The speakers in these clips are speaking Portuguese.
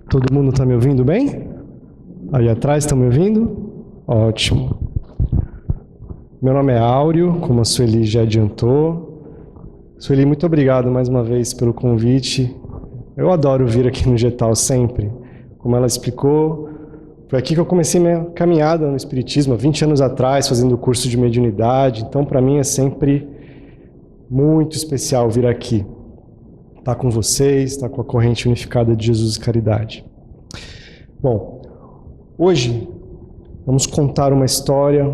Todo mundo está me ouvindo bem? Aí atrás estão me ouvindo? Ótimo. Meu nome é Áureo, como a Sueli já adiantou. Sueli, muito obrigado mais uma vez pelo convite. Eu adoro vir aqui no Getal sempre. Como ela explicou, foi aqui que eu comecei minha caminhada no Espiritismo, há 20 anos atrás, fazendo o curso de mediunidade. Então, para mim, é sempre muito especial vir aqui. Estar com vocês, estar com a corrente unificada de Jesus e Caridade. Bom, hoje vamos contar uma história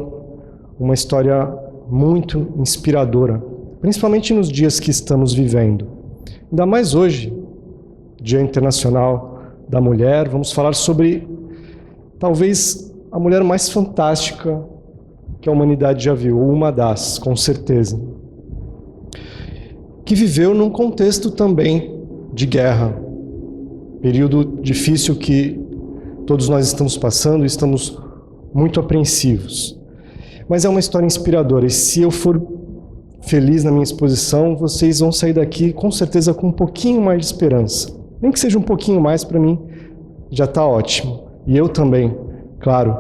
muito inspiradora, principalmente nos dias que estamos vivendo. Ainda mais hoje, Dia Internacional da Mulher, vamos falar sobre talvez a mulher mais fantástica que a humanidade já viu, ou uma das, com certeza, que viveu num contexto também de guerra, período difícil que todos nós estamos passando e estamos muito apreensivos. Mas é uma história inspiradora, e se eu for feliz na minha exposição, vocês vão sair daqui com certeza com um pouquinho mais de esperança. Nem que seja um pouquinho mais, para mim já está ótimo. E eu também, claro.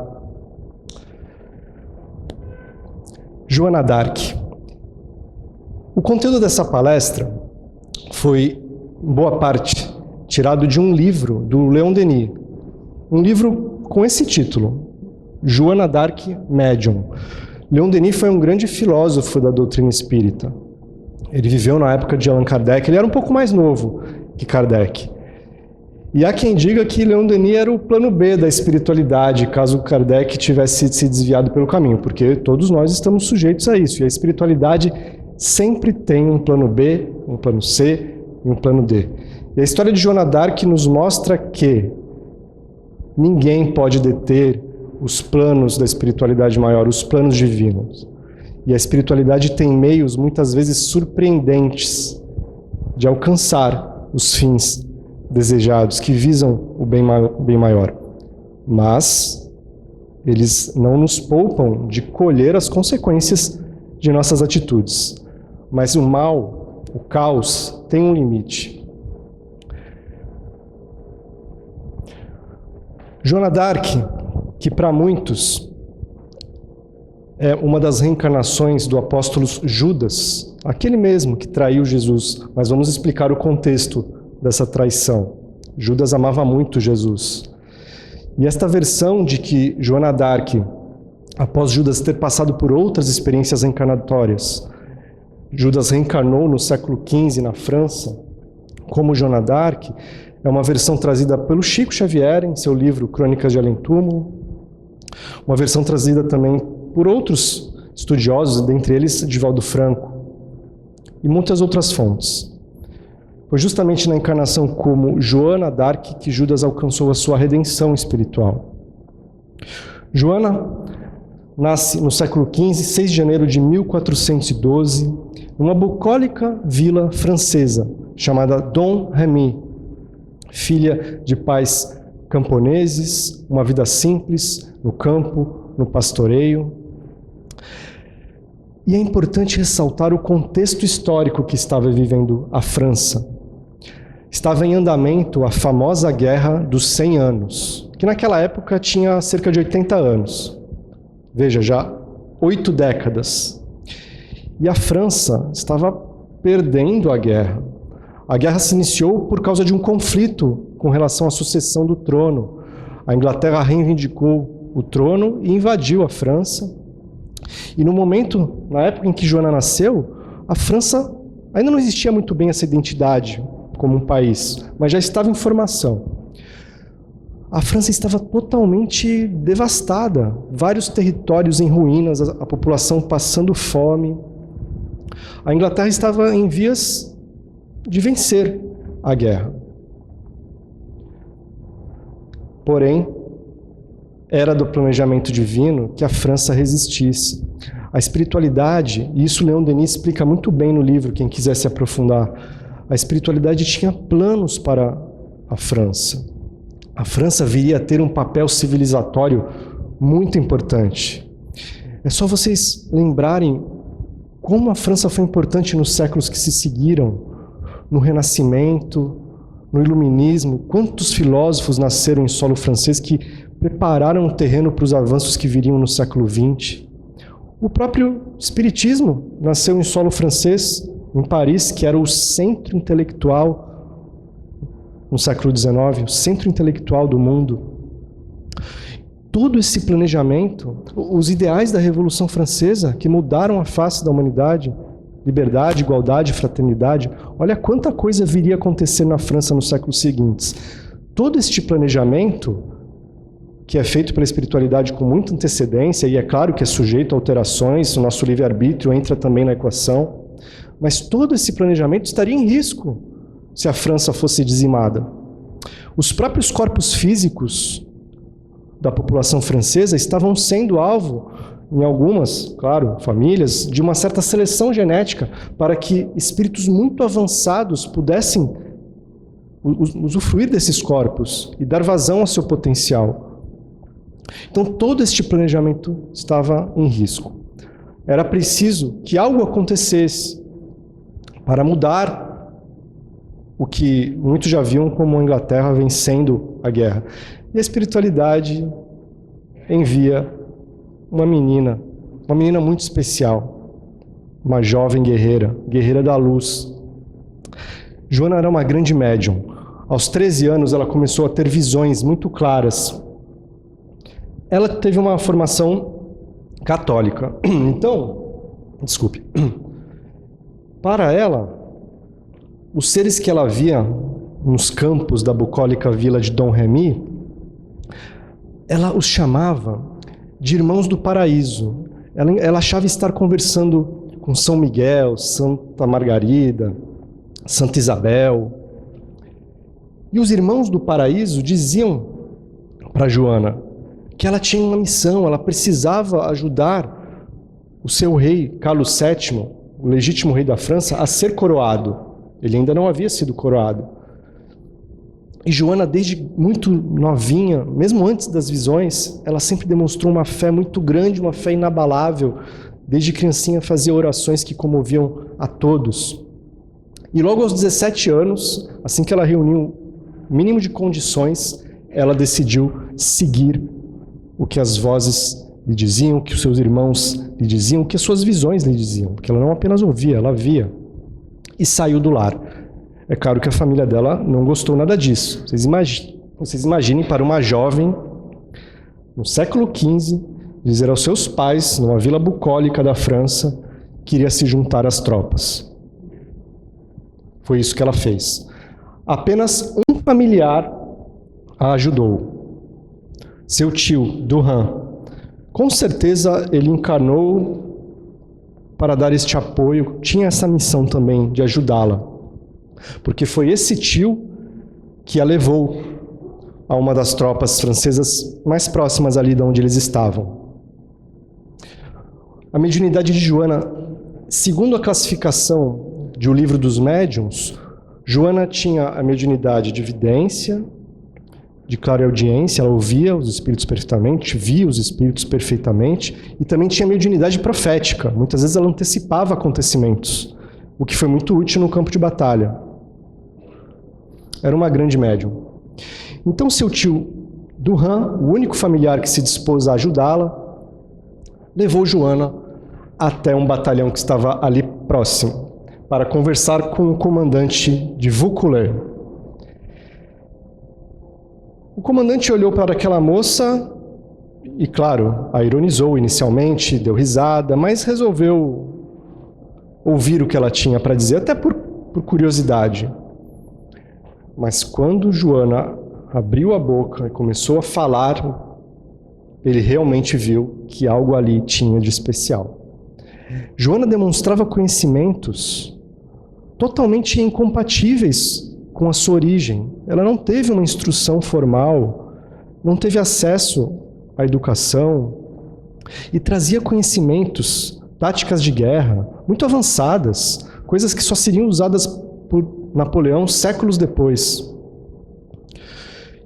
Joana d'Arc. O conteúdo dessa palestra foi, em boa parte, tirado de um livro do Leon Denis. Um livro com esse título, Joana d'Arc, Médium. Leon Denis foi um grande filósofo da doutrina espírita. Ele viveu na época de Allan Kardec, ele era um pouco mais novo que Kardec. E há quem diga que Leon Denis era o plano B da espiritualidade, caso Kardec tivesse se desviado pelo caminho, porque todos nós estamos sujeitos a isso, e a espiritualidade sempre tem um plano B, um plano C e um plano D. E a história de Joana d'Arc nos mostra que ninguém pode deter os planos da espiritualidade maior, os planos divinos. E a espiritualidade tem meios, muitas vezes, surpreendentes de alcançar os fins desejados, que visam o bem maior. Mas eles não nos poupam de colher as consequências de nossas atitudes. Mas o mal, o caos, tem um limite. Joana d'Arc, que para muitos é uma das reencarnações do apóstolo Judas, aquele mesmo que traiu Jesus, mas vamos explicar o contexto dessa traição. Judas amava muito Jesus. E esta versão de que Joana d'Arc, após Judas ter passado por outras experiências reencarnatórias, Judas reencarnou no século XV na França, como Joana d'Arc, é uma versão trazida pelo Chico Xavier em seu livro Crônicas de Além-Túmulo, uma versão trazida também por outros estudiosos, dentre eles Divaldo Franco, e muitas outras fontes. Foi justamente na encarnação como Joana d'Arc que Judas alcançou a sua redenção espiritual. Joana nasce no século XV, 6 de janeiro de 1412, numa bucólica vila francesa, chamada Dom Remy, filha de pais camponeses, uma vida simples, no campo, no pastoreio. E é importante ressaltar o contexto histórico que estava vivendo a França. Estava em andamento a famosa Guerra dos 100 Anos, que naquela época tinha cerca de 80 anos. Veja, já 8 décadas. E a França estava perdendo a guerra. A guerra se iniciou por causa de um conflito com relação à sucessão do trono. A Inglaterra reivindicou o trono e invadiu a França. E no momento, na época em que Joana nasceu, a França ainda não existia muito bem essa identidade como um país, mas já estava em formação. A França estava totalmente devastada, vários territórios em ruínas, a população passando fome. A Inglaterra estava em vias de vencer a guerra. Porém, era do planejamento divino que a França resistisse. A espiritualidade, e isso Leon Denis explica muito bem no livro, quem quiser se aprofundar, a espiritualidade tinha planos para a França. A França viria a ter um papel civilizatório muito importante. É só vocês lembrarem como a França foi importante nos séculos que se seguiram, no Renascimento, no Iluminismo, quantos filósofos nasceram em solo francês que prepararam o terreno para os avanços que viriam no século XX. O próprio Espiritismo nasceu em solo francês, em Paris, que era o centro intelectual no século XIX, o centro intelectual do mundo. Todo esse planejamento, os ideais da Revolução Francesa, que mudaram a face da humanidade, liberdade, igualdade, fraternidade, olha quanta coisa viria a acontecer na França nos séculos seguintes. Todo este planejamento, que é feito pela espiritualidade com muita antecedência, e é claro que é sujeito a alterações, o nosso livre-arbítrio entra também na equação, mas todo esse planejamento estaria em risco se a França fosse dizimada. Os próprios corpos físicos da população francesa estavam sendo alvo, em algumas, claro, famílias, de uma certa seleção genética para que espíritos muito avançados pudessem usufruir desses corpos e dar vazão ao seu potencial. Então, todo este planejamento estava em risco. Era preciso que algo acontecesse para mudar o que muitos já viam como a Inglaterra vencendo a guerra. E a espiritualidade envia uma menina muito especial, uma jovem guerreira, guerreira da luz. Joana era uma grande médium. Aos 13 anos ela começou a ter visões muito claras. Ela teve uma formação católica. Então, desculpe, para ela, os seres que ela via nos campos da bucólica vila de Dom Remy, ela os chamava de irmãos do paraíso. Ela achava estar conversando com São Miguel, Santa Margarida, Santa Isabel. E os irmãos do paraíso diziam para Joana que ela tinha uma missão, ela precisava ajudar o seu rei, Carlos VII, o legítimo rei da França, a ser coroado. Ele ainda não havia sido coroado. E Joana, desde muito novinha, mesmo antes das visões, ela sempre demonstrou uma fé muito grande, uma fé inabalável. Desde criancinha fazia orações que comoviam a todos. E logo aos 17 anos, assim que ela reuniu o mínimo de condições, ela decidiu seguir o que as vozes lhe diziam, o que os seus irmãos lhe diziam, o que as suas visões lhe diziam, porque ela não apenas ouvia, ela via. E saiu do lar. É claro que a família dela não gostou nada disso. Vocês imaginem para uma jovem, no século XV, dizer aos seus pais, numa vila bucólica da França, que iria se juntar às tropas. Foi isso que ela fez. Apenas um familiar a ajudou. Seu tio, Durand. Com certeza ele encarnou para dar este apoio, tinha essa missão também de ajudá-la. Porque foi esse tio que a levou a uma das tropas francesas mais próximas ali de onde eles estavam. A mediunidade de Joana, segundo a classificação de O Livro dos Médiuns, Joana tinha a mediunidade de vidência, de clareaudiência, ela ouvia os espíritos perfeitamente, via os espíritos perfeitamente, e também tinha mediunidade profética. Muitas vezes ela antecipava acontecimentos, o que foi muito útil no campo de batalha. Era uma grande médium. Então seu tio Durand, o único familiar que se dispôs a ajudá-la, levou Joana até um batalhão que estava ali próximo, para conversar com o comandante de Vaucouleurs. O comandante olhou para aquela moça e, claro, a ironizou inicialmente, deu risada, mas resolveu ouvir o que ela tinha para dizer, até por curiosidade. Mas quando Joana abriu a boca e começou a falar, ele realmente viu que algo ali tinha de especial. Joana demonstrava conhecimentos totalmente incompatíveis com a sua origem. Ela não teve uma instrução formal, não teve acesso à educação e trazia conhecimentos, táticas de guerra muito avançadas, coisas que só seriam usadas por Napoleão séculos depois.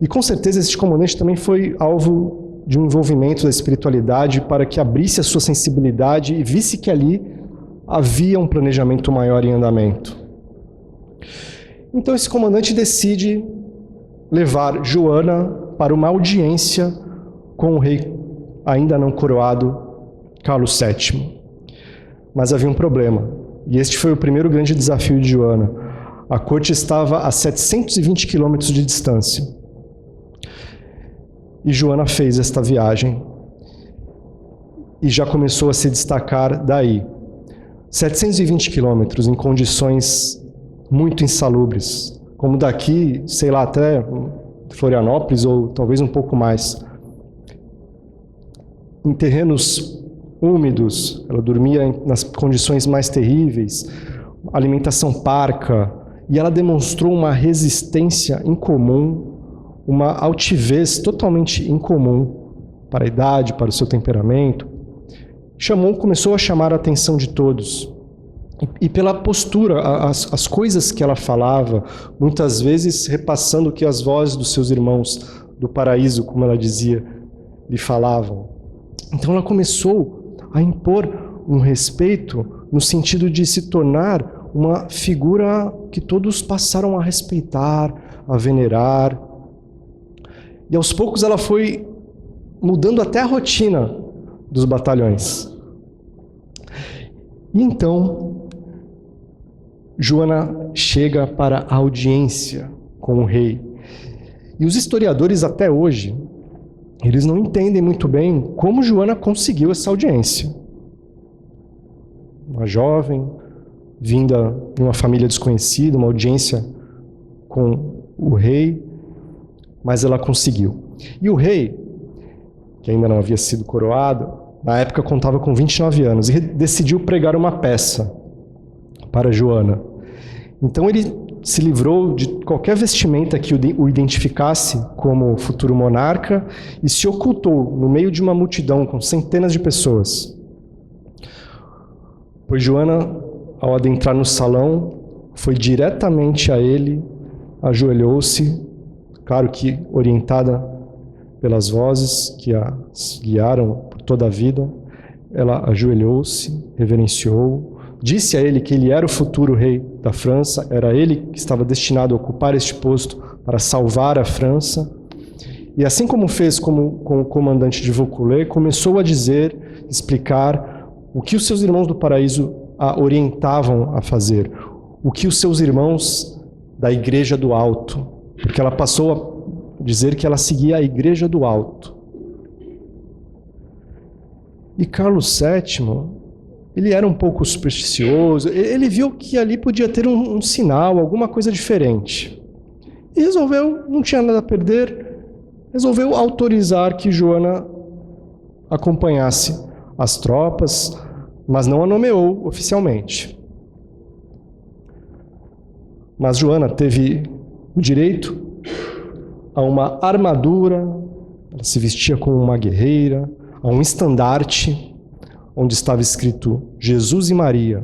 E com certeza este comandante também foi alvo de um envolvimento da espiritualidade para que abrisse a sua sensibilidade e visse que ali havia um planejamento maior em andamento. Então esse comandante decide levar Joana para uma audiência com o rei ainda não coroado, Carlos VII. Mas havia um problema, e este foi o primeiro grande desafio de Joana. A corte estava a 720 quilômetros de distância. E Joana fez esta viagem e já começou a se destacar daí. 720 quilômetros em condições muito insalubres, como daqui, sei lá, até Florianópolis ou talvez um pouco mais. Em terrenos úmidos, ela dormia nas condições mais terríveis, alimentação parca, e ela demonstrou uma resistência incomum, uma altivez totalmente incomum para a idade, para o seu temperamento. Começou a chamar a atenção de todos. E pela postura, as coisas que ela falava, muitas vezes repassando o que as vozes dos seus irmãos do paraíso, como ela dizia, lhe falavam. Então ela começou a impor um respeito no sentido de se tornar uma figura que todos passaram a respeitar, a venerar. E aos poucos ela foi mudando até a rotina dos batalhões. E então, Joana chega para a audiência com o rei. E os historiadores até hoje, eles não entendem muito bem como Joana conseguiu essa audiência. Uma jovem, vinda de uma família desconhecida, uma audiência com o rei, mas ela conseguiu. E o rei, que ainda não havia sido coroado, na época contava com 29 anos e decidiu pregar uma peça para Joana. Então ele se livrou de qualquer vestimenta que o identificasse como futuro monarca e se ocultou no meio de uma multidão com centenas de pessoas. Pois Joana, ao adentrar no salão, foi diretamente a ele, ajoelhou-se, claro que orientada pelas vozes que a guiaram por toda a vida, ela ajoelhou-se, reverenciou, disse a ele que ele era o futuro rei da França, era ele que estava destinado a ocupar este posto para salvar a França. E assim como fez com o comandante de Vaucouleurs, começou a dizer, explicar o que os seus irmãos do paraíso a orientavam a fazer, o que os seus irmãos da Igreja do Alto, porque ela passou a dizer que ela seguia a Igreja do Alto. E Carlos VII, ele era um pouco supersticioso, ele viu que ali podia ter um sinal, alguma coisa diferente. E resolveu, não tinha nada a perder, resolveu autorizar que Joana acompanhasse as tropas, mas não a nomeou oficialmente. Mas Joana teve o direito a uma armadura, ela se vestia como uma guerreira, a um estandarte, onde estava escrito Jesus e Maria.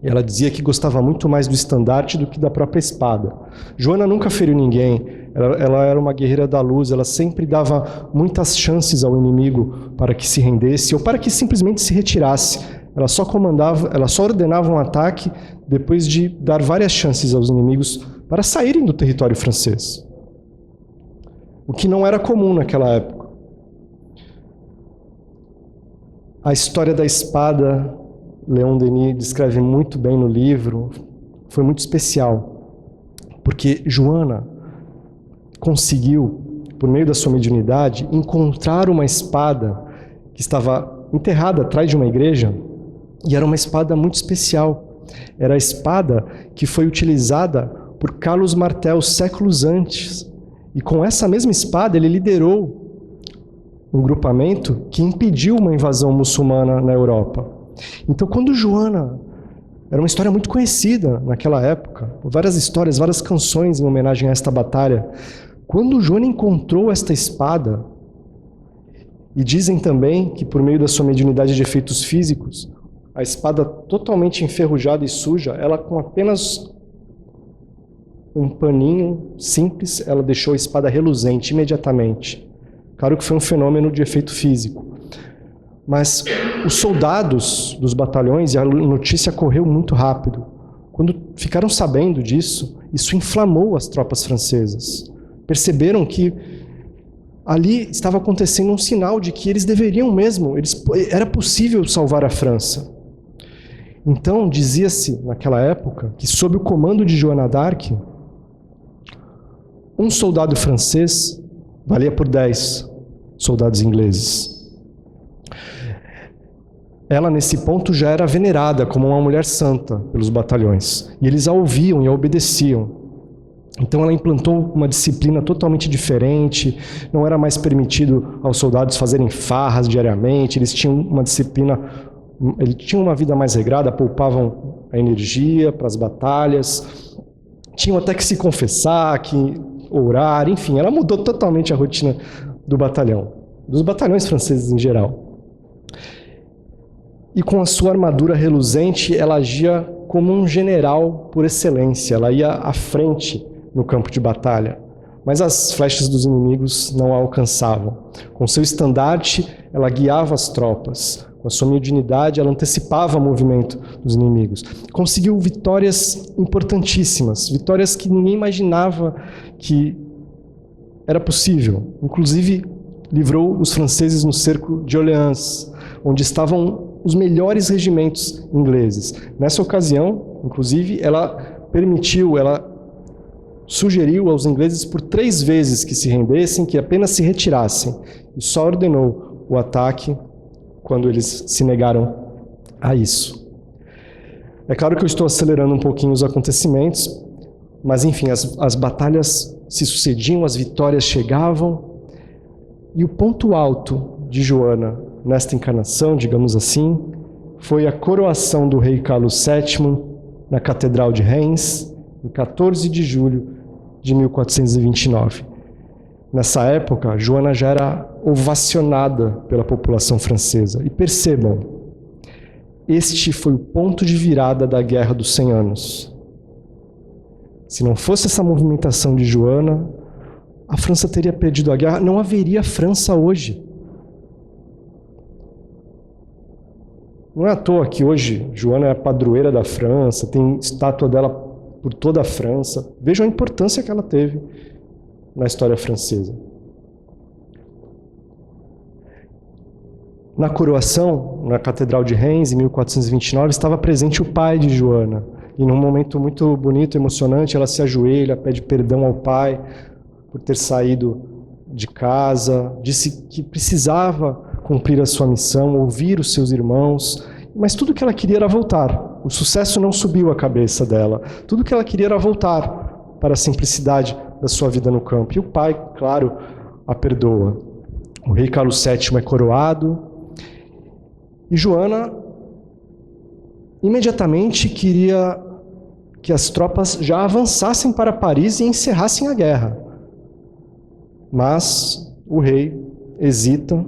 E ela dizia que gostava muito mais do estandarte do que da própria espada. Joana nunca feriu ninguém, ela era uma guerreira da luz, ela sempre dava muitas chances ao inimigo para que se rendesse ou para que simplesmente se retirasse. Ela só ordenava um ataque depois de dar várias chances aos inimigos para saírem do território francês. O que não era comum naquela época. A história da espada, Leon Denis descreve muito bem no livro, foi muito especial, porque Joana conseguiu, por meio da sua mediunidade, encontrar uma espada que estava enterrada atrás de uma igreja, e era uma espada muito especial. Era a espada que foi utilizada por Carlos Martel séculos antes. E com essa mesma espada ele liderou um grupamento que impediu uma invasão muçulmana na Europa. Então quando Joana, era uma história muito conhecida naquela época, várias histórias, várias canções em homenagem a esta batalha. Quando Joana encontrou esta espada, e dizem também que por meio da sua mediunidade de efeitos físicos, a espada totalmente enferrujada e suja, ela com apenas um paninho simples, ela deixou a espada reluzente imediatamente. Claro que foi um fenômeno de efeito físico. Mas os soldados dos batalhões, e a notícia correu muito rápido, quando ficaram sabendo disso, Isso inflamou as tropas francesas. Perceberam que ali estava acontecendo um sinal de que eles deveriam mesmo, era possível salvar a França. Então, dizia-se naquela época que, sob o comando de Joana d'Arc, um soldado francês valia por 10 soldados ingleses. Ela, nesse ponto, já era venerada como uma mulher santa pelos batalhões. E eles a ouviam e a obedeciam. Então ela implantou uma disciplina totalmente diferente, não era mais permitido aos soldados fazerem farras diariamente, eles tinham uma disciplina, eles tinham uma vida mais regrada, poupavam a energia para as batalhas, tinham até que se confessar, que orar, enfim, ela mudou totalmente a rotina do batalhão, dos batalhões franceses em geral. E com a sua armadura reluzente, ela agia como um general por excelência, ela ia à frente no campo de batalha, mas as flechas dos inimigos não a alcançavam. Com seu estandarte, ela guiava as tropas. Com a sua mediunidade, ela antecipava o movimento dos inimigos. Conseguiu vitórias importantíssimas, vitórias que ninguém imaginava que era possível. Inclusive, livrou os franceses no cerco de Orleans, onde estavam os melhores regimentos ingleses. Nessa ocasião, inclusive, ela sugeriu aos ingleses por 3 vezes que se rendessem, que apenas se retirassem, e só ordenou o ataque quando eles se negaram a isso. É claro que eu estou acelerando um pouquinho os acontecimentos, mas enfim, as batalhas se sucediam, as vitórias chegavam, e o ponto alto de Joana nesta encarnação, digamos assim, foi a coroação do rei Carlos VII na Catedral de Reims, em 14 de julho de 1429. Nessa época, Joana já era ovacionada pela população francesa. E percebam, este foi o ponto de virada da Guerra dos 100 Anos. Se não fosse essa movimentação de Joana, a França teria perdido a guerra, não haveria França hoje. Não é à toa que hoje Joana é a padroeira da França, tem estátua dela por toda a França. Vejam a importância que ela teve na história francesa. Na coroação, na Catedral de Reims, em 1429, estava presente o pai de Joana. E num momento muito bonito, emocionante, ela se ajoelha, pede perdão ao pai por ter saído de casa, disse que precisava cumprir a sua missão, ouvir os seus irmãos, mas tudo que ela queria era voltar. O sucesso não subiu a cabeça dela. Tudo que ela queria era voltar para a simplicidade da sua vida no campo. E o pai, claro, a perdoa. O rei Carlos VII é coroado e Joana imediatamente queria que as tropas já avançassem para Paris e encerrassem a guerra. Mas o rei hesita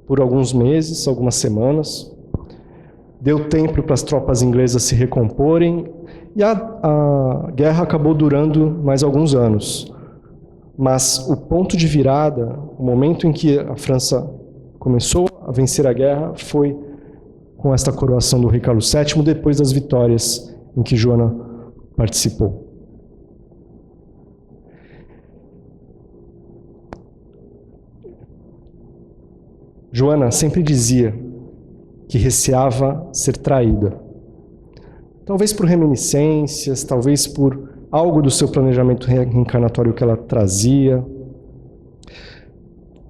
por alguns meses, algumas semanas, deu tempo para as tropas inglesas se recomporem e a guerra acabou durando mais alguns anos. Mas o ponto de virada, o momento em que a França começou a vencer a guerra, foi com esta coroação do rei Carlos VII, depois das vitórias em que Joana participou. Joana sempre dizia que receava ser traída. Talvez por reminiscências, talvez por algo do seu planejamento reencarnatório que ela trazia.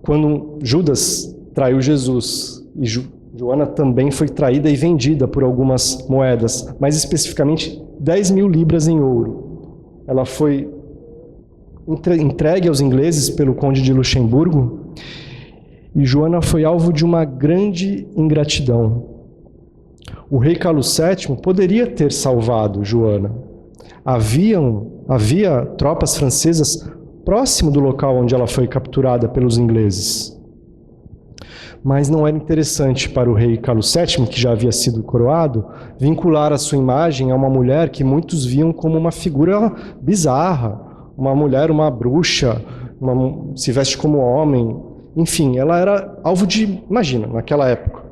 Quando Judas traiu Jesus, e Joana também foi traída e vendida por algumas moedas, mais especificamente 10.000 libras em ouro. Ela foi entregue aos ingleses pelo conde de Luxemburgo, e Joana foi alvo de uma grande ingratidão. O rei Carlos VII poderia ter salvado Joana. Havia tropas francesas próximo do local onde ela foi capturada pelos ingleses. Mas não era interessante para o rei Carlos VII, que já havia sido coroado, vincular a sua imagem a uma mulher que muitos viam como uma figura bizarra, uma mulher, uma bruxa, se veste como homem. Enfim, ela era alvo de, imagina, naquela época.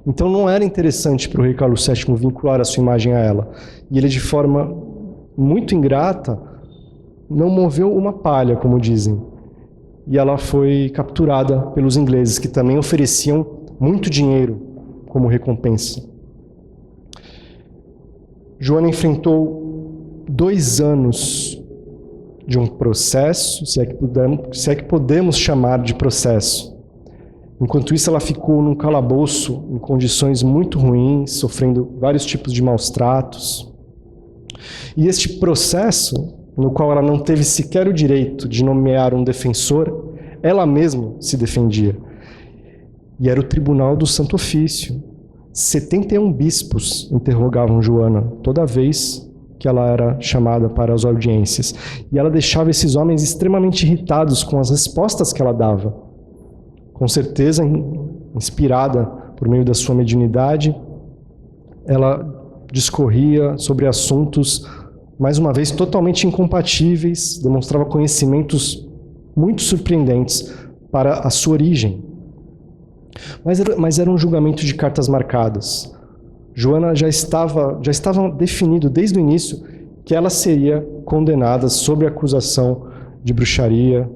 Então não era interessante para o rei Carlos VII vincular a sua imagem a ela. E ele, de forma muito ingrata, não moveu uma palha, como dizem. E ela foi capturada pelos ingleses, que também ofereciam muito dinheiro como recompensa. Joana enfrentou 2 anos de um processo, se é que podemos chamar de processo. Enquanto isso, ela ficou num calabouço, em condições muito ruins, sofrendo vários tipos de maus tratos. E este processo, no qual ela não teve sequer o direito de nomear um defensor, ela mesma se defendia. E era o Tribunal do Santo Ofício. 71 bispos interrogavam Joana toda vez que ela era chamada para as audiências. E ela deixava esses homens extremamente irritados com as respostas que ela dava. Com certeza, inspirada por meio da sua mediunidade, ela discorria sobre assuntos, mais uma vez, totalmente incompatíveis, demonstrava conhecimentos muito surpreendentes para a sua origem. Mas era um julgamento de cartas marcadas. Joana já estava definido desde o início que ela seria condenada sob acusação de bruxaria,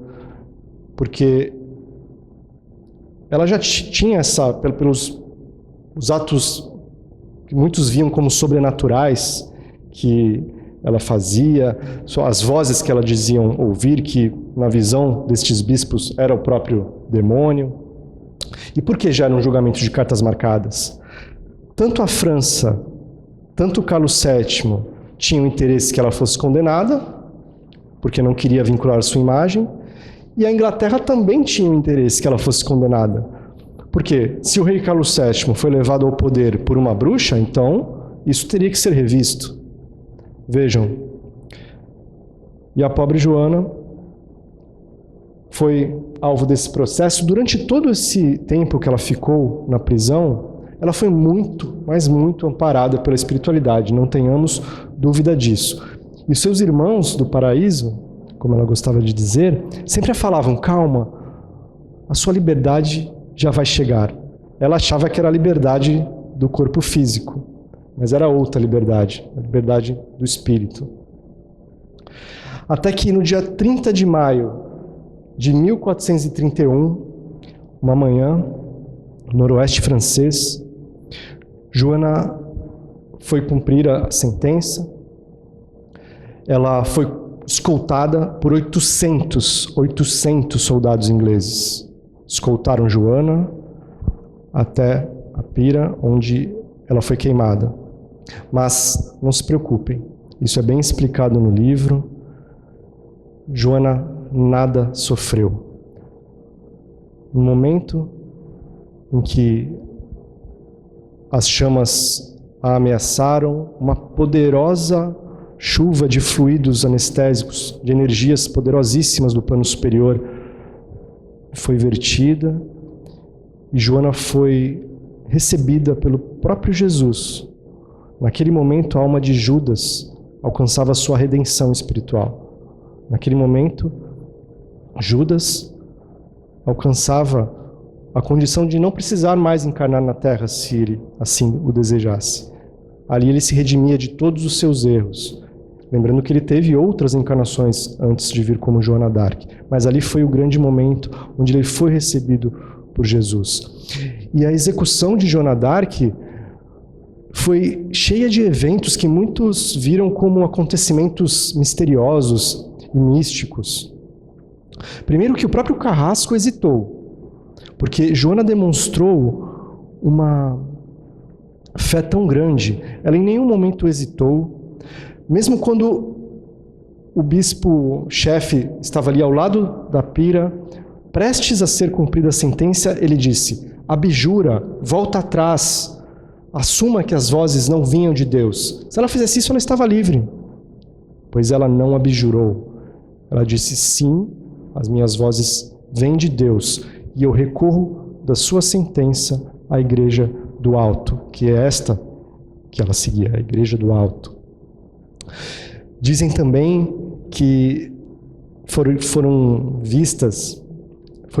porque ela já tinha pelos os atos que muitos viam como sobrenaturais que ela fazia, só as vozes que ela diziam ouvir, que na visão destes bispos era o próprio demônio. E por que já era um julgamento de cartas marcadas? Tanto a França, tanto Carlos VII tinham interesse que ela fosse condenada, porque não queria vincular sua imagem, e a Inglaterra também tinha interesse que ela fosse condenada. Porque se o rei Carlos VII foi levado ao poder por uma bruxa, então isso teria que ser revisto. Vejam. E a pobre Joana foi alvo desse processo. Durante todo esse tempo que ela ficou na prisão, ela foi muito, mas muito amparada pela espiritualidade, não tenhamos dúvida disso. E os seus irmãos do paraíso, como ela gostava de dizer, sempre a falavam: calma, a sua liberdade já vai chegar. Ela achava que era a liberdade do corpo físico, mas era outra liberdade, a liberdade do espírito. Até que no dia 30 de maio de 1431, uma manhã, no noroeste francês, Joana foi cumprir a sentença. Ela foi escoltada por 800 soldados ingleses. Escoltaram Joana até a pira onde ela foi queimada. Mas não se preocupem, isso é bem explicado no livro. Joana nada sofreu. No momento em que as chamas a ameaçaram, uma poderosa chuva de fluidos anestésicos, de energias poderosíssimas do plano superior, foi vertida, e Joana foi recebida pelo próprio Jesus. Naquele momento, a alma de Judas alcançava a sua redenção espiritual. Naquele momento, Judas alcançava a condição de não precisar mais encarnar na Terra, se ele assim o desejasse. Ali ele se redimia de todos os seus erros. Lembrando que ele teve outras encarnações antes de vir como Joana d'Arc. Mas ali foi o grande momento onde ele foi recebido por Jesus. E a execução de Joana d'Arc foi cheia de eventos que muitos viram como acontecimentos misteriosos e místicos. Primeiro que o próprio Carrasco hesitou, porque Joana demonstrou uma fé tão grande. Ela em nenhum momento hesitou. Mesmo quando o bispo-chefe estava ali ao lado da pira, prestes a ser cumprida a sentença, ele disse: abjura, volta atrás, assuma que as vozes não vinham de Deus. Se ela fizesse isso, ela estava livre. Pois ela não abjurou. Ela disse: sim, as minhas vozes vêm de Deus, e eu recorro da sua sentença à Igreja do Alto, que é esta que ela seguia, a Igreja do Alto. Dizem também que foi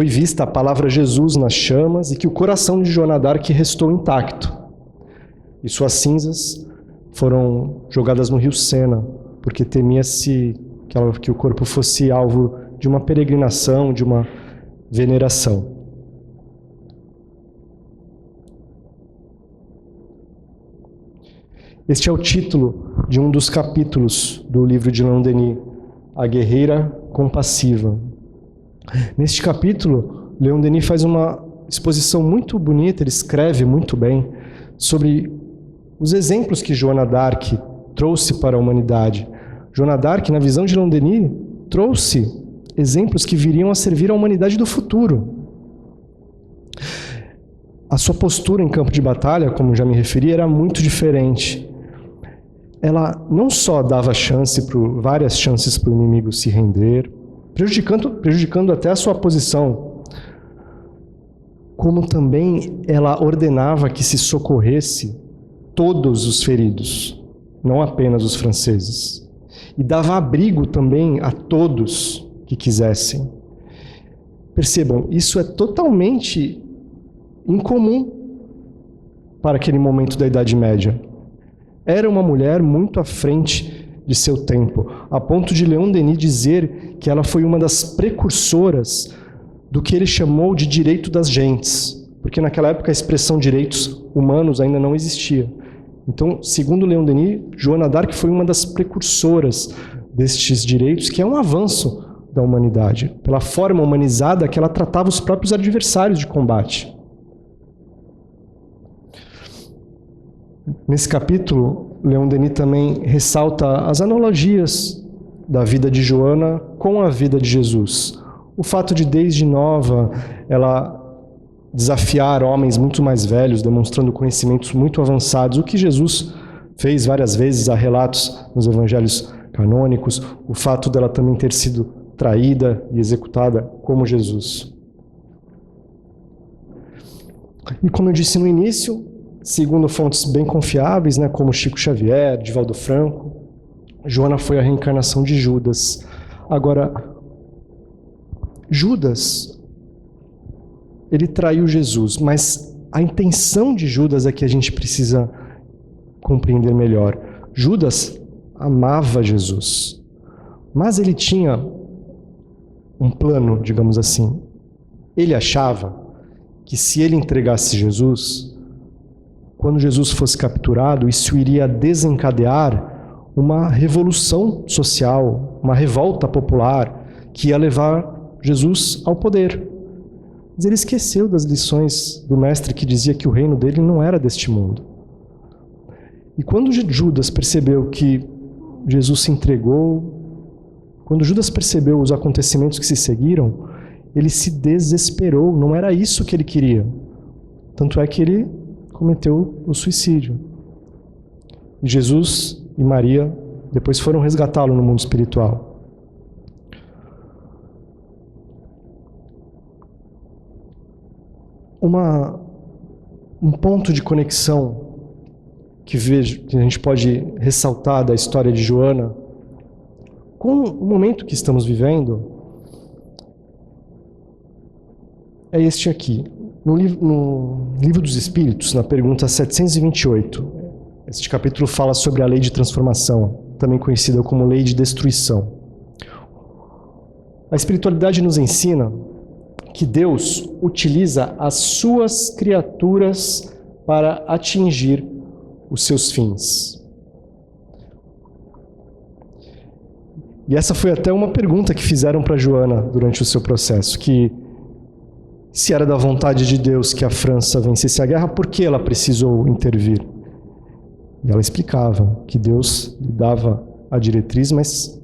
vista a palavra Jesus nas chamas e que o coração de Joana d'Arc restou intacto. E suas cinzas foram jogadas no rio Sena porque temia-se que o corpo fosse alvo de uma peregrinação, de uma veneração. Este é o título de um dos capítulos do livro de Leon Denis, A Guerreira Compassiva. Neste capítulo, Leon Denis faz uma exposição muito bonita, ele escreve muito bem sobre os exemplos que Joana d'Arc trouxe para a humanidade. Joana d'Arc, na visão de Leon Denis, trouxe exemplos que viriam a servir à humanidade do futuro. A sua postura em campo de batalha, como já me referi, era muito diferente. Ela não só dava várias chances para o inimigo se render, prejudicando até a sua posição, como também ela ordenava que se socorresse todos os feridos, não apenas os franceses. E dava abrigo também a todos que quisessem. Percebam, isso é totalmente incomum para aquele momento da Idade Média. Era uma mulher muito à frente de seu tempo, a ponto de Leon Denis dizer que ela foi uma das precursoras do que ele chamou de direito das gentes, porque naquela época a expressão direitos humanos ainda não existia. Então, segundo Leon Denis, Joana d'Arc foi uma das precursoras destes direitos, que é um avanço da humanidade, pela forma humanizada que ela tratava os próprios adversários de combate. Nesse capítulo, Leon Denis também ressalta as analogias da vida de Joana com a vida de Jesus. O fato de, desde nova, ela desafiar homens muito mais velhos, demonstrando conhecimentos muito avançados, o que Jesus fez várias vezes, há relatos nos evangelhos canônicos, o fato dela também ter sido traída e executada como Jesus. E como eu disse no início, segundo fontes bem confiáveis, como Chico Xavier, Divaldo Franco, Joana foi a reencarnação de Judas. Agora, Judas, ele traiu Jesus, mas a intenção de Judas é que a gente precisa compreender melhor. Judas amava Jesus, mas ele tinha um plano, digamos assim. Ele achava que se ele entregasse Jesus, quando Jesus fosse capturado, isso iria desencadear uma revolução social, uma revolta popular, que ia levar Jesus ao poder. Mas ele esqueceu das lições do mestre que dizia que o reino dele não era deste mundo. E quando Judas percebeu que Jesus se entregou, quando Judas percebeu os acontecimentos que se seguiram, ele se desesperou, não era isso que ele queria. Tanto é que ele cometeu o suicídio. E Jesus e Maria depois foram resgatá-lo no mundo espiritual. Um ponto de conexão que a gente pode ressaltar da história de Joana com o momento que estamos vivendo é este aqui. No Livro dos Espíritos, na pergunta 728, este capítulo fala sobre a lei de transformação, também conhecida como lei de destruição. A espiritualidade nos ensina que Deus utiliza as suas criaturas para atingir os seus fins. E essa foi até uma pergunta que fizeram para Joana durante o seu processo, que se era da vontade de Deus que a França vencesse a guerra, por que ela precisou intervir? E ela explicava que Deus lhe dava a diretriz, mas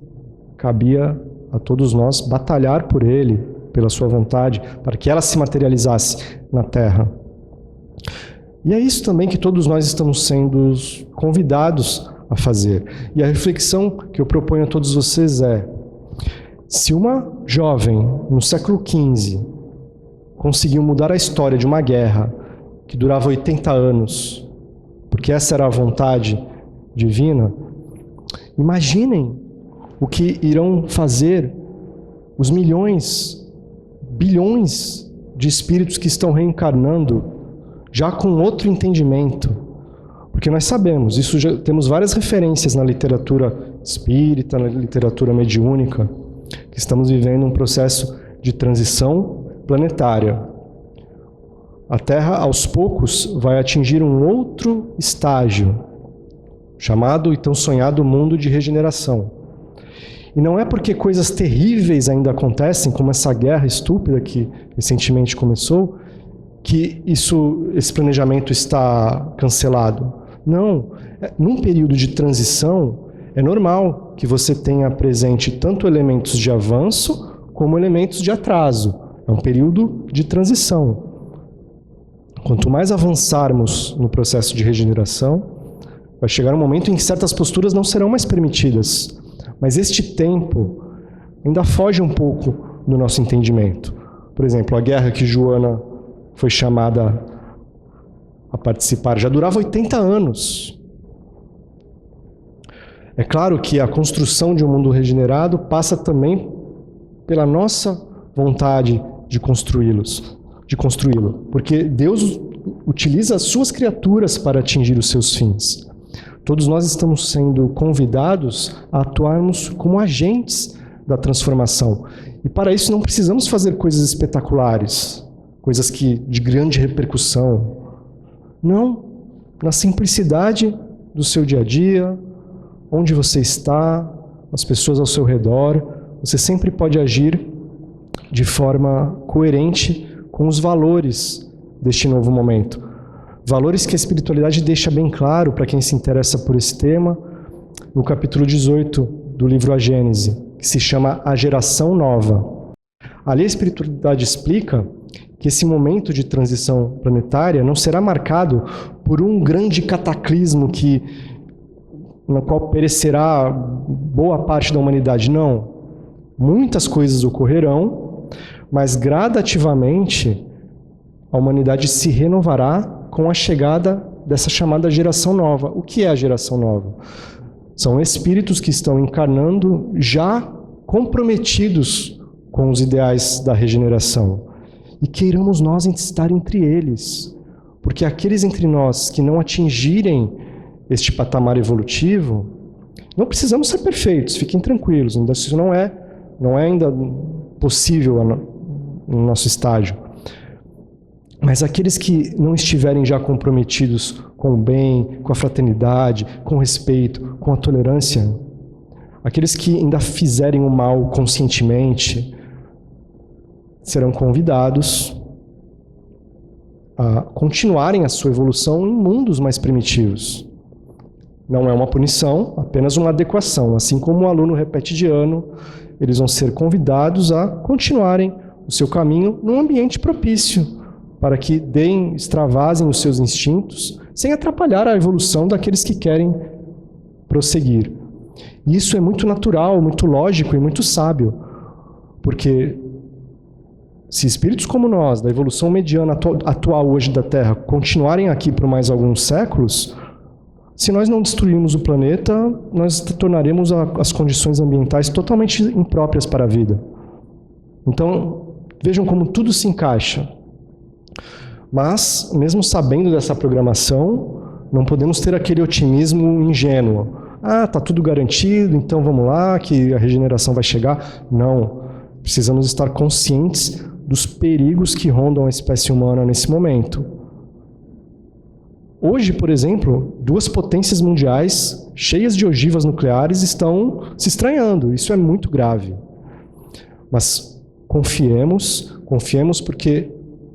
cabia a todos nós batalhar por ele, pela sua vontade, para que ela se materializasse na Terra. E é isso também que todos nós estamos sendo convidados a fazer. E a reflexão que eu proponho a todos vocês é: se uma jovem no século XV conseguiu mudar a história de uma guerra que durava 80 anos, porque essa era a vontade divina, imaginem o que irão fazer os milhões, bilhões de espíritos que estão reencarnando já com outro entendimento. Porque nós sabemos, isso já temos várias referências na literatura espírita, na literatura mediúnica, que estamos vivendo um processo de transição planetária. A Terra, aos poucos, vai atingir um outro estágio, chamado e tão sonhado mundo de regeneração. E não é porque coisas terríveis ainda acontecem, como essa guerra estúpida que recentemente começou, que esse planejamento está cancelado. Não. Num período de transição, é normal que você tenha presente tanto elementos de avanço como elementos de atraso. É um período de transição. Quanto mais avançarmos no processo de regeneração, vai chegar um momento em que certas posturas não serão mais permitidas. Mas este tempo ainda foge um pouco do nosso entendimento. Por exemplo, a guerra que Joana foi chamada a participar já durava 80 anos. É claro que a construção de um mundo regenerado passa também pela nossa vontade de construí-lo, porque Deus utiliza as suas criaturas para atingir os seus fins. Todos nós estamos sendo convidados a atuarmos como agentes da transformação. E para isso não precisamos fazer coisas espetaculares, coisas de grande repercussão. Não, na simplicidade do seu dia a dia, onde você está, as pessoas ao seu redor, você sempre pode agir de forma coerente com os valores deste novo momento. Valores que a espiritualidade deixa bem claro para quem se interessa por esse tema, no capítulo 18 do livro A Gênese, que se chama A Geração Nova. Ali a espiritualidade explica que esse momento de transição planetária não será marcado por um grande cataclismo no qual perecerá boa parte da humanidade. Não. Muitas coisas ocorrerão, mas gradativamente a humanidade se renovará com a chegada dessa chamada geração nova. O que é a geração nova? São espíritos que estão encarnando já comprometidos com os ideais da regeneração. E queiramos nós estar entre eles, porque aqueles entre nós que não atingirem este patamar evolutivo, não precisamos ser perfeitos, fiquem tranquilos, isso não é ainda possível no nosso estágio. Mas aqueles que não estiverem já comprometidos com o bem, com a fraternidade, com o respeito, com a tolerância, aqueles que ainda fizerem o mal conscientemente, serão convidados a continuarem a sua evolução em mundos mais primitivos. Não é uma punição, apenas uma adequação. Assim como o aluno repete de ano, eles vão ser convidados a continuarem o seu caminho num ambiente propício, para que extravasem os seus instintos, sem atrapalhar a evolução daqueles que querem prosseguir. E isso é muito natural, muito lógico e muito sábio, porque se espíritos como nós, da evolução mediana atual hoje da Terra, continuarem aqui por mais alguns séculos, se nós não destruirmos o planeta, nós tornaremos as condições ambientais totalmente impróprias para a vida. Então, vejam como tudo se encaixa. Mas, mesmo sabendo dessa programação, não podemos ter aquele otimismo ingênuo. Ah, está tudo garantido, então vamos lá, que a regeneração vai chegar. Não. Precisamos estar conscientes dos perigos que rondam a espécie humana nesse momento. Hoje, por exemplo, 2 potências mundiais cheias de ogivas nucleares estão se estranhando. Isso é muito grave. Mas confiemos porque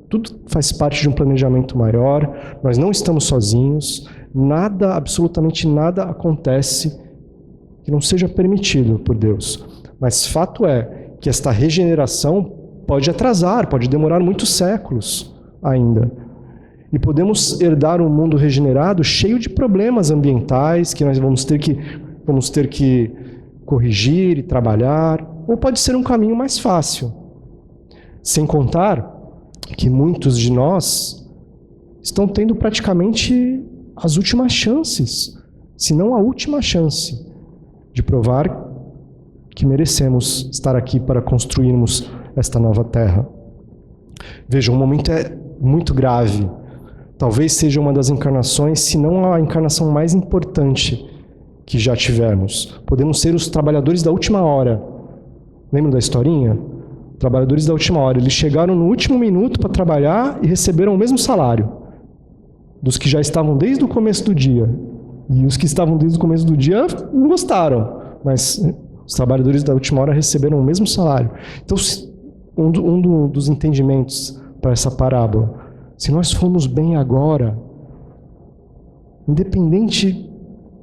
tudo faz parte de um planejamento maior, nós não estamos sozinhos, nada, absolutamente nada acontece que não seja permitido por Deus. Mas fato é que esta regeneração pode atrasar, pode demorar muitos séculos ainda. E podemos herdar um mundo regenerado cheio de problemas ambientais que nós vamos ter que corrigir e trabalhar, ou pode ser um caminho mais fácil. Sem contar que muitos de nós estão tendo praticamente as últimas chances, se não a última chance, de provar que merecemos estar aqui para construirmos esta nova terra. Vejam, o momento é muito grave. Talvez seja uma das encarnações, se não a encarnação mais importante que já tivemos. Podemos ser os trabalhadores da última hora. Lembram da historinha? Trabalhadores da última hora. Eles chegaram no último minuto para trabalhar e receberam o mesmo salário dos que já estavam desde o começo do dia. E os que estavam desde o começo do dia não gostaram, mas os trabalhadores da última hora receberam o mesmo salário. Então, dos entendimentos para essa parábola, se nós formos bem agora, independente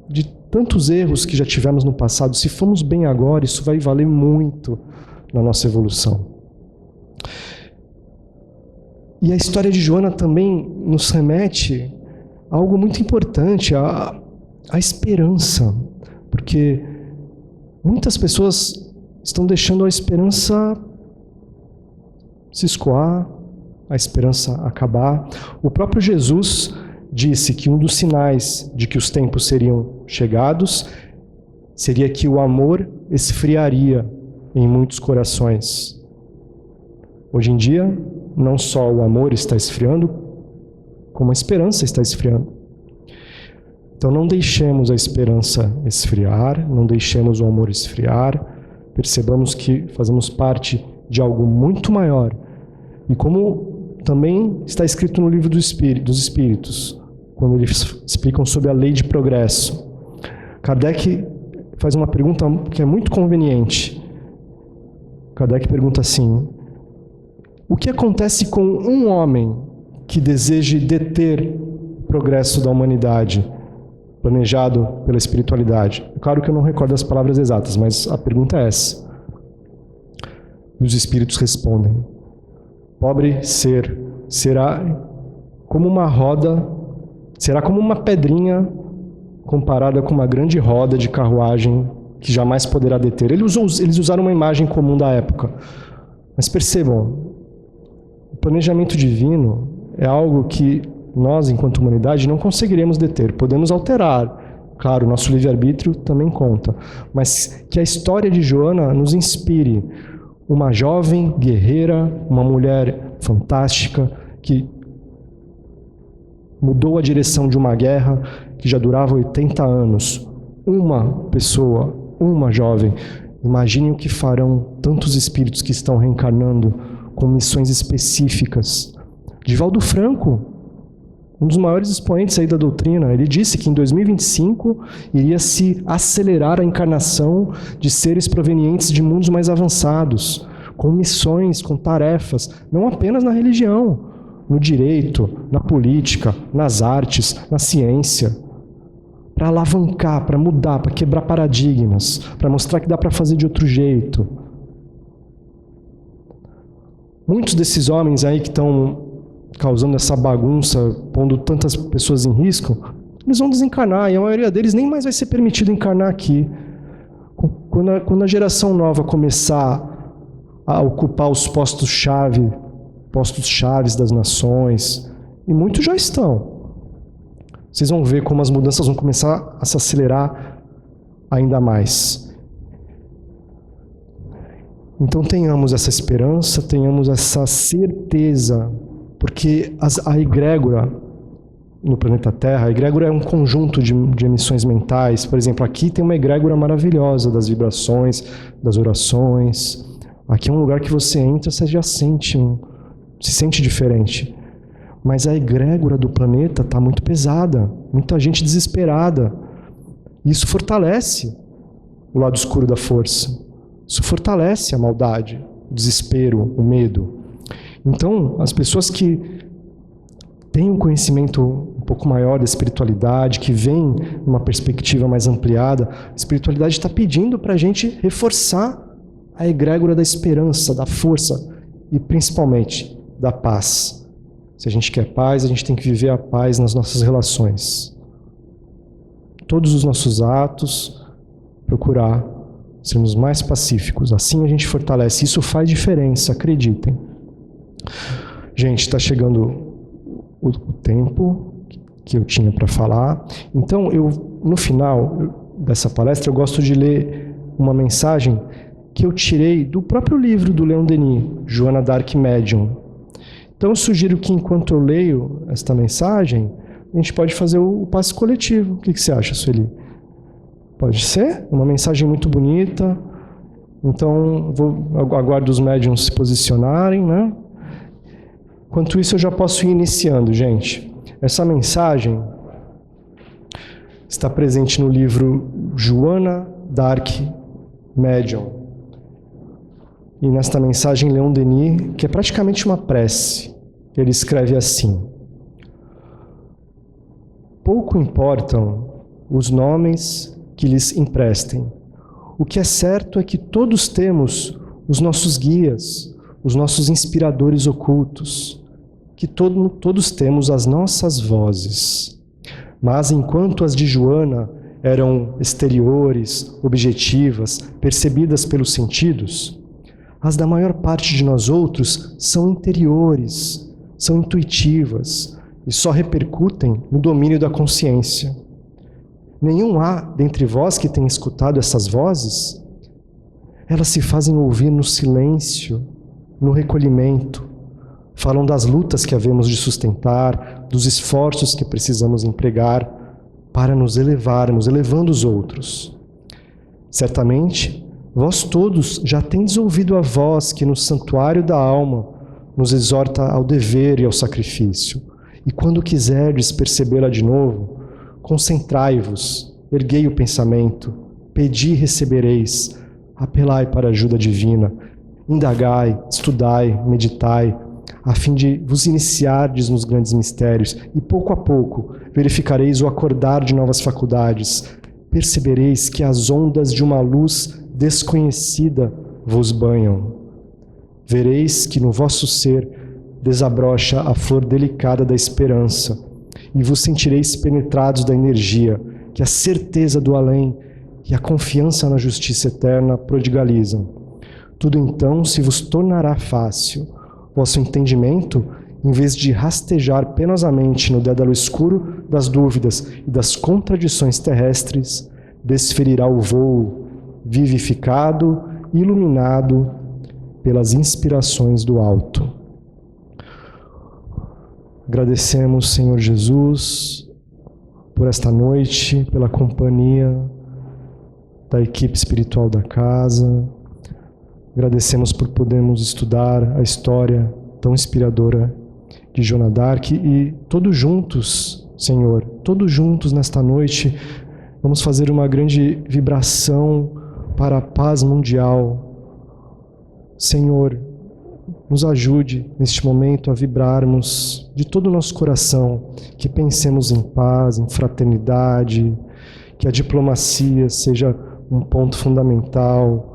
de tantos erros que já tivemos no passado, se formos bem agora, isso vai valer muito na nossa evolução. E a história de Joana também nos remete a algo muito importante, a esperança. Porque muitas pessoas estão deixando a esperança se escoar, a esperança acabar. O próprio Jesus disse que um dos sinais de que os tempos seriam chegados seria que o amor esfriaria em muitos corações. Hoje em dia, não só o amor está esfriando, como a esperança está esfriando. Então não deixemos a esperança esfriar, não deixemos o amor esfriar, percebamos que fazemos parte de algo muito maior. E como também está escrito no livro dos Espíritos, quando eles explicam sobre a lei de progresso, Kardec faz uma pergunta que é muito conveniente. Kardec pergunta assim: o que acontece com um homem que deseje deter o progresso da humanidade, planejado pela espiritualidade? Claro que eu não recordo as palavras exatas, mas a pergunta é essa. E os espíritos respondem: pobre ser será como uma roda, será como uma pedrinha comparada com uma grande roda de carruagem que jamais poderá deter. Eles usaram uma imagem comum da época. Mas percebam, o planejamento divino é algo que nós, enquanto humanidade, não conseguiremos deter. Podemos alterar. Claro, nosso livre-arbítrio também conta. Mas que a história de Joana nos inspire. Uma jovem guerreira, uma mulher fantástica, que mudou a direção de uma guerra que já durava 80 anos. Uma pessoa, uma jovem. Imaginem o que farão tantos espíritos que estão reencarnando com missões específicas. Divaldo Franco, um dos maiores expoentes aí da doutrina, ele disse que em 2025 iria se acelerar a encarnação de seres provenientes de mundos mais avançados, com missões, com tarefas, não apenas na religião, no direito, na política, nas artes, na ciência, para alavancar, para mudar, para quebrar paradigmas, para mostrar que dá para fazer de outro jeito. Muitos desses homens aí que estão causando essa bagunça, pondo tantas pessoas em risco, eles vão desencarnar, e a maioria deles nem mais vai ser permitido encarnar aqui. Quando a geração nova começar a ocupar os postos chaves das nações, e muitos já estão, vocês vão ver como as mudanças vão começar a se acelerar ainda mais. Então tenhamos essa esperança, tenhamos essa certeza, porque a egrégora no planeta Terra, a egrégora é um conjunto de emissões mentais. Por exemplo, aqui tem uma egrégora maravilhosa das vibrações, das orações. Aqui é um lugar que você entra, você já se sente diferente. Mas a egrégora do planeta está muito pesada, muita gente desesperada. Isso fortalece o lado escuro da força. Isso fortalece a maldade, o desespero, o medo. Então, as pessoas que têm um conhecimento um pouco maior da espiritualidade, que vêm numa perspectiva mais ampliada, a espiritualidade está pedindo para a gente reforçar a egrégora da esperança, da força e, principalmente, da paz. Se a gente quer paz, a gente tem que viver a paz nas nossas relações. Todos os nossos atos, procurar sermos mais pacíficos. Assim a gente fortalece. Isso faz diferença, acreditem. Gente, está chegando o tempo que eu tinha para falar. Então, no final dessa palestra, eu gosto de ler uma mensagem que eu tirei do próprio livro do Leon Denis, Joana d'Arc Médium. Então, eu sugiro que, enquanto eu leio esta mensagem, a gente pode fazer o passe coletivo. O que você acha, Sueli? Pode ser, uma mensagem muito bonita. Então, aguardo os médiuns se posicionarem, né? Enquanto isso, eu já posso ir iniciando, gente. Essa mensagem está presente no livro Joana d'Arc, Médium. E nesta mensagem, Leon Denis, que é praticamente uma prece, ele escreve assim: pouco importam os nomes que lhes emprestem. O que é certo é que todos temos os nossos guias, os nossos inspiradores ocultos, que todos temos as nossas vozes. Mas enquanto as de Joana eram exteriores, objetivas, percebidas pelos sentidos, as da maior parte de nós outros são interiores, são intuitivas e só repercutem no domínio da consciência. Nenhum há dentre vós que tenha escutado essas vozes? Elas se fazem ouvir no silêncio, no recolhimento. Falam das lutas que havemos de sustentar, dos esforços que precisamos empregar para nos elevarmos, elevando os outros. Certamente, vós todos já tendes ouvido a voz que no santuário da alma nos exorta ao dever e ao sacrifício. E quando quiserdes percebê-la de novo, concentrai-vos, erguei o pensamento, pedi e recebereis, apelai para a ajuda divina, indagai, estudai, meditai, a fim de vos iniciardes nos grandes mistérios, e pouco a pouco verificareis o acordar de novas faculdades, percebereis que as ondas de uma luz desconhecida vos banham. Vereis que no vosso ser desabrocha a flor delicada da esperança, e vos sentireis penetrados da energia que a certeza do além e a confiança na justiça eterna prodigalizam. Tudo então se vos tornará fácil. Vosso entendimento, em vez de rastejar penosamente no dédalo escuro das dúvidas e das contradições terrestres, desferirá o voo, vivificado e iluminado pelas inspirações do alto. Agradecemos, Senhor Jesus, por esta noite, pela companhia da equipe espiritual da casa. Agradecemos por podermos estudar a história tão inspiradora de Joana d'Arc e todos juntos, Senhor, todos juntos nesta noite, vamos fazer uma grande vibração para a paz mundial. Senhor, nos ajude neste momento a vibrarmos de todo o nosso coração, que pensemos em paz, em fraternidade, que a diplomacia seja um ponto fundamental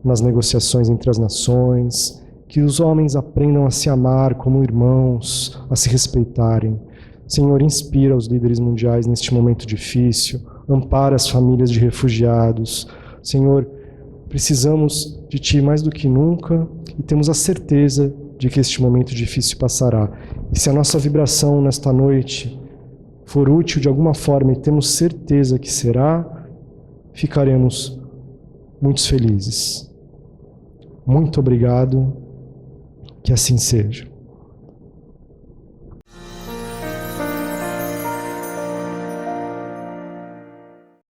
nas negociações entre as nações, que os homens aprendam a se amar como irmãos, a se respeitarem. Senhor, inspira os líderes mundiais neste momento difícil, ampara as famílias de refugiados. Senhor, precisamos de Ti mais do que nunca e temos a certeza de que este momento difícil passará. E se a nossa vibração nesta noite for útil de alguma forma e temos certeza que será, ficaremos muito felizes. Muito obrigado, que assim seja.